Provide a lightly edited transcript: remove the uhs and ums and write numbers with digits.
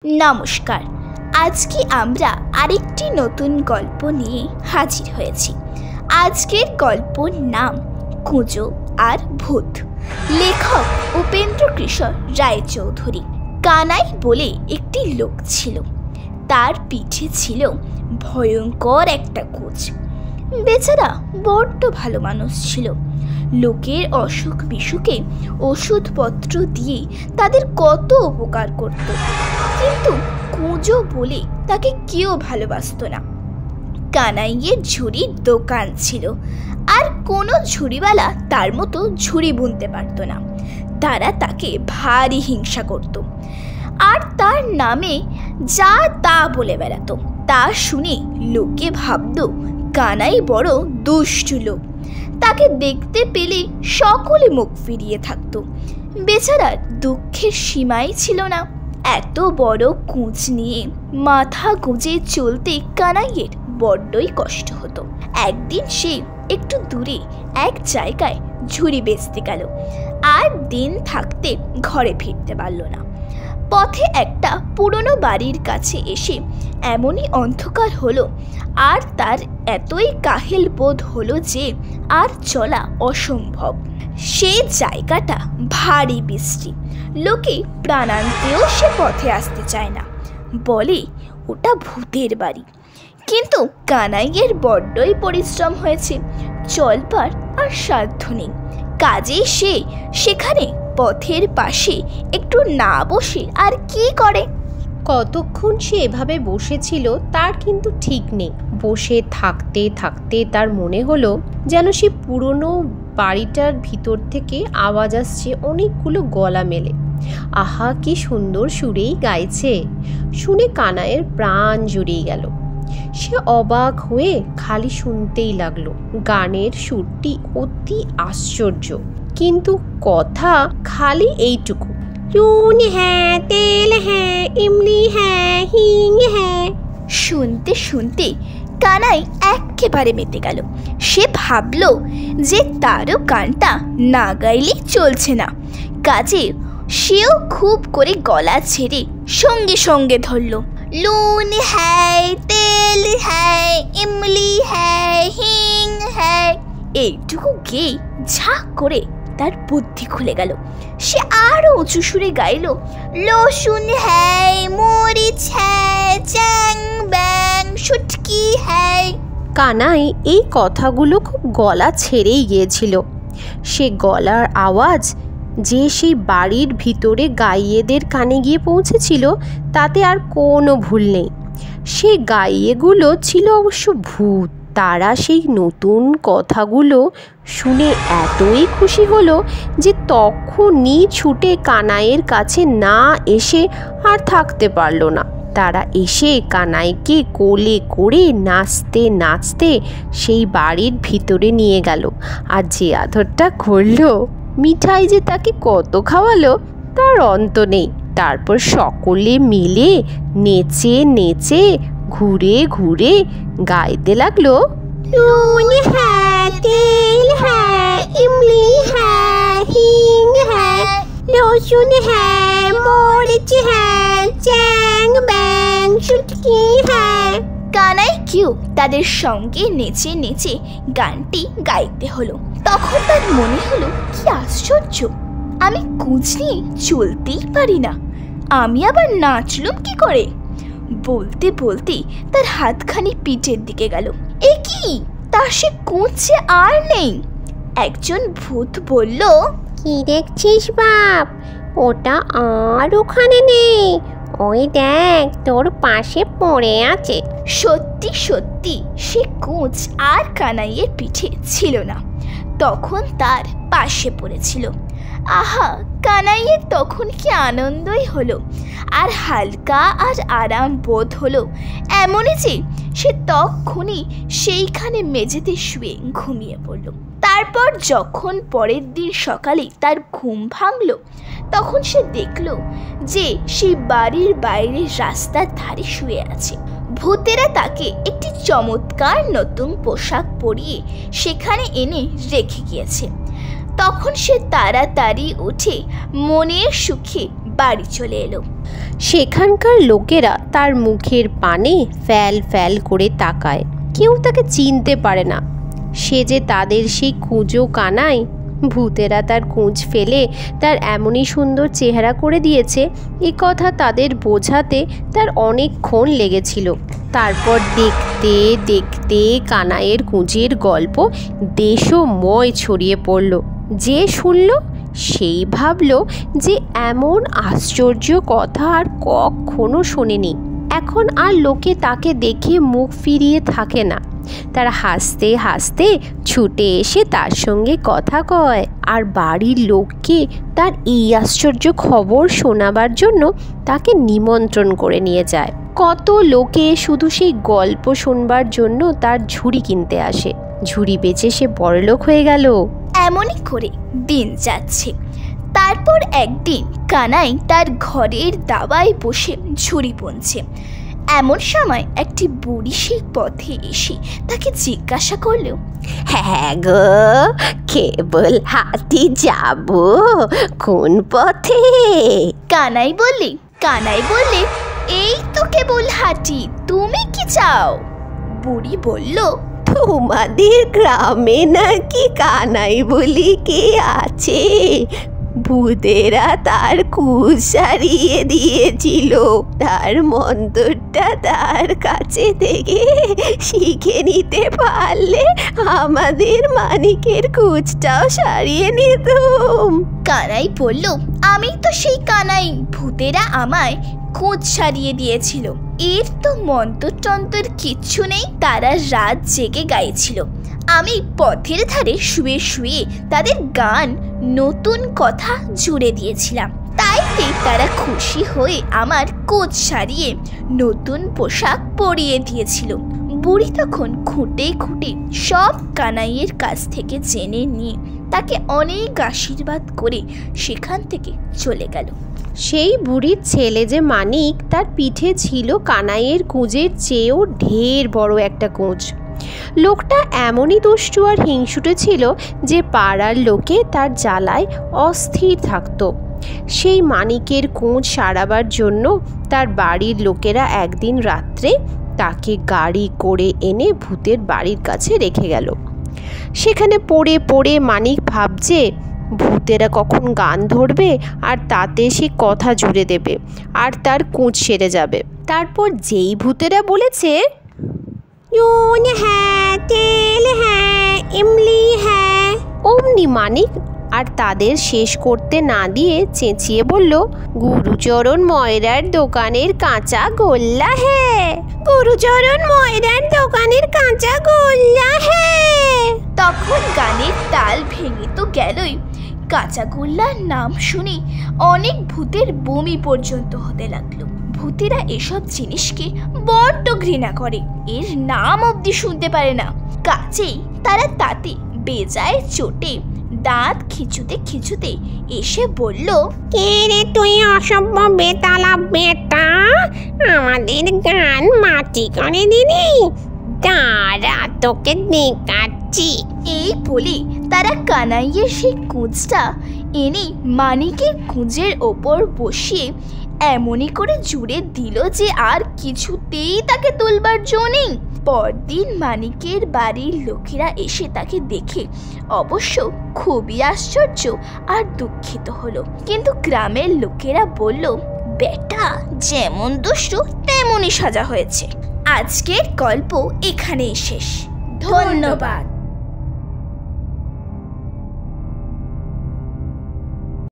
नमस्कार। आज की आम्रा आरेकटी नतून गल्प निये हाजिर हयेछि। आजकेर गल्पर नाम कुंजो आर भूत। लेखक उपेंद्र किशोर रायचौधुरी। कानाई बोले एकटी लोक छिलो, तार पीठे छिलो भयंकर एकटा कुच। बेचारा बड्ड भालो मानुष छिलो। लोकेर अशुख बिसुखे ओषुधपत्र दिए तादेर कत उपकार करत, किन्तु कुंजो बोले ताके केउ भालोबासतो ना। कानाइयेर झुड़िर दोकान छिलो आर कोनो झुड़िवाला तार मतो झुड़ि बुनते पारतो ना। तारा ताके भारी हिंसा करत आर तार नामे जा ता बोले बेड़ातो। ता शुने लोके भाबतो कानाई बड़ दुष्ट लोक। ताके देखते पेले सकले मुख फिरिए थाकतो। बेचारार दुःखेर सीमाई छिलो ना। एत बड़ कुच निये माथा गुंजे चलते कानाइयेर बड्डई कष्ट हतो। एकदिन से एकटू दूरे एक जायगाय झुड़ि बेचते गेल आर दिन थाकते घरे फिरते पारलो ना। पथे एकटा पुरानो बाड़ीर काछे एसे एमनई अंधकार हलो आर तार एतई काहेल बोध हलो जे आर चला असम्भव। से जायगाटा भारी बिस्टी। लोके प्राणान्तेও से पथे आसते चाय ना, बोले ओटा भूतेर बाड़ी। किन्तु कानाइयेर बड्डई परिश्रम हयेछे, चलबार आर साध्य नेই। काजेই से सेखाने पथेर पाशे एकटू ना बसे आर कि करे। কতক্ষণ সে এভাবে বসেছিল তার কিন্তু ঠিক নেই। বসে থাকতে থাকতে তার মনে হলো যেন সে পুরনো বাড়িটার ভিতর থেকে আওয়াজ আসছে অনেকগুলো গলা মেলে। আহা কি সুন্দর সুরেই গাইছে। শুনে কানাইয়ের প্রাণ জুড়িয়ে গেল। সে অবাক হয়ে খালি শুনতেই লাগলো। গানের সুরটি অতি আশ্চর্য, কিন্তু কথা খালি এইটুকু, चून है, तेल है, इमली है, हींग है। শুনতে শুনতে কানাই একেবারে মেতে গেল। সে ভাবলো যে তারও গানটা না গাইলে চলছে না। কাজে সেও খুব করে গলা ছেড়ে সঙ্গে সঙ্গে ধরলো। लून है, तेल है, इमली है, हिंग है। এইটুকু গেয়ে ঝাঁক করে তার বুদ্ধি খুলে গেল। সে আরো উঁচু সুরে গাইল, লসুন হ্যায়, মরিচ হ্যায়, চ্যাং ব্যাং শুটকি হ্যায়। কানাই এই কথাগুলো খুব গলা ছেড়েই গিয়েছিল। সে গলার আওয়াজ যে সেই বাড়ির ভিতরে গাইয়েদের কানে গিয়ে পৌঁছেছিল তাতে আর কোনো ভুল নেই। সে গাইয়েগুলো ছিল অবশ্য ভূত। তারা সেই নতুন কথাগুলো শুনে এতই খুশি হলো যে তখনই ছুটে কানাইয়ের কাছে না এসে আর থাকতে পারল না। তারা এসে কানাইকে কোলে করে নাচতে নাচতে সেই বাড়ির ভিতরে নিয়ে গেল। আর যে আদরটা করলো, মিঠাই যে তাকে কত খাওয়ালো তার অন্ত নেই। তারপর সকলে মিলে নেচে নেচে ঘুরে ঘুরে গাইতে লাগলো, लून है, तेल है, इमली है, हींग है, लहसुन है, मरिच है, চ্যাং ব্যাং শুটকি है। কানাই কেউ তাদের সঙ্গে নেচে নেচে গানটি গাইতে হলো। তখন তার মনে হলো কি আশ্চর্য, আমি কুঁচ নিয়ে চলতেই পারি না, আমি আবার নাচলুম কি করে। বলতে বলতে তার হাতখানি পিঠের দিকে গেল। এ কি, তার সে কুঁচে আর নেই। একজন ভূত বলল, কি দেখছিস বাপ, ওটা আর ওখানে নেই, ওই দেখ তোর পাশে পড়ে আছে। সত্যি সত্যি সে কুঁচ আর কানাইয়ের পিঠে ছিল না, তখন তার পাশে পড়েছিল। আহা, কানাইয়ের তখন কি আনন্দই হলো আর হালকা আর আরাম বোধ হলো। এমনই যে সে তখনই সেইখানে মেঝেতে শুয়ে ঘুমিয়ে পড়ল। তারপর যখন পরের দিন সকালে তার ঘুম ভাঙল, তখন সে দেখল যে সেই বাড়ির বাইরের রাস্তার ধারে শুয়ে আছে। ভূতেরা তাকে একটি চমৎকার নতুন পোশাক পরিয়ে সেখানে এনে রেখে গিয়েছে। তখন সে তাড়াতাড়ি উঠে মনের সুখে বাড়ি চলে এলো। সেখানকার লোকেরা তার মুখের পানে ফ্যাল ফ্যাল করে তাকায়। কেউ তাকে চিনতে পারে না। সে যে তাদের সেই কুঁজো কানাই। ভূতেরা তার কুঁজ ফেলে তার এমনই সুন্দর চেহারা করে দিয়েছে এ কথা তাদের বোঝাতে তার অনেকক্ষণ লেগেছিল। তারপর দেখতে দেখতে কানাইয়ের কুঁজের গল্প দেশময় ছড়িয়ে পড়ল। যে শুনল সেই ভাবল যে এমন আশ্চর্য কথা আর কখনো শোনেনি। এখন আর লোকে তাকে দেখে মুখ ফিরিয়ে থাকে না। তারা হাসতে হাসতে ছুটে এসে তার সঙ্গে কথা কয় আর বাড়ির লোককে তার এই আশ্চর্য খবর শোনাবার জন্য তাকে নিমন্ত্রণ করে নিয়ে যায়। কত লোকে শুধু সেই গল্প শুনবার জন্য তার ঝুড়ি কিনতে আসে। ঝুড়ি বেচে সে বড়লোক হয়ে গেল। এমনই করে দিন যাচ্ছে। তারপর একদিন কানাই তার ঘরের দাওয়ায় বসে ঝুড়ি বুনছে। এমন সময় একটি বুড়ি সেই পথে এসে তাকে জিজ্ঞাসা করলো, হ্যাঁ গো, কেবল হাতি যাব, কোন পথে? কানাই বললে এই তো কেবল হাঁটি, তুমি কি চাও? বুড়ি বলল, তোমাদের গ্রামে নাকি কানাই বলি কে আছে? ভূতেরা তার কুশ সারিয়ে দিয়েছিল। তার মন্ত্রটা তার কাছে থেকে শিখে নিতে পারলে আমাদের মানিকের কুচটাও সারিয়ে নিতাম। কানাই বলল, আমি তো সেই কানাই, ভূতেরা আমায় কোচ সারিয়ে দিয়েছিল। এর তো মন্ত্রতন্ত্রের কিচ্ছু নেই। তারা রাত জেগে গাইছিল। আমি পথের ধারে শুয়ে শুয়ে তাদের গান নতুন কথা জুড়ে দিয়েছিলাম। তাইতে তারা খুশি হয়ে আমার কোচ সারিয়ে নতুন পোশাক পরিয়ে দিয়েছিল। বুড়ি তখন খুঁটে খুঁটে সব কানাইয়ের কাছ থেকে জেনে নিয়ে তাকে অনেক আশীর্বাদ করে সেখান থেকে চলে গেল। সেই বুড়ির ছেলে যে মানিক, তার পিঠে ছিল কানাইয়ের কুঁজের চেয়েও ঢের বড় একটা কুঁজ। লোকটা এমনই দুষ্টু আর হিংসুটে ছিল যে পাড়ার লোকে তার জ্বালায় অস্থির থাকত। সেই মানিকের কুঁজ সারাবার জন্য তার বাড়ির লোকেরা একদিন রাত্রে তাকে গাড়ি করে এনে ভূতের বাড়ির কাছে রেখে গেল। সেখানে পড়ে পড়ে মানিক ভাবছে ভূতেরা কখন গান ধরবে আর তাতে সে কথা জুড়ে দেবে আর তার কুঁজ সেরে যাবে। তারপর যেই ভূতেরা বলেছে, নুন হ্যাঁ, তেল হ্যাঁ, ইমলি হ্যাঁ, অমনি মানিক আর তাদের শেষ করতে না দিয়ে চেঁচিয়ে বলল, গুরুচরণ ময়রার দোকানের কাঁচা গোল্লা হ্যাঁ, গুরুচরণ ময়রার দোকানের কাঁচা গোল্লা হ্যাঁ। তখন গানের তাল ভেঙে তো গেলই। কাঁচাগোল্লার নাম শুনে অনেক ভূতের বমি পর্যন্ত হতে লাগলো। ভূতেরা এসব জিনিসকে বড্ড ঘৃণা করে, এর নাম অবধি শুনতে পারে না। কাজেই তারা তাতে বেজায় চোটে দাঁত খিচুতে খিচুতে এসে বলল, কে রে তুই অসভ্য বেতালা বেটা, আমাদের গান মাটি করে দিলি, দাঁড়া তোকে দেখাচ্ছি। এই বলে তারা কানাইয়ের সেই কুঁজটা এনে মানিকের কুঁজের ওপর বসিয়ে এমনই করে জুড়ে দিল যে আর কিছুতেই তাকে তুলবার জো নেই। পরদিন মানিকের বাড়ির লোকেরা এসে তাকে দেখে অবশ্য খুবই আশ্চর্য আর দুঃখিত হলো। কিন্তু গ্রামের লোকেরা বলল, বেটা যেমন দুষ্টু তেমনই সাজা হয়েছে। আজকের গল্প এখানেই শেষ। ধন্যবাদ।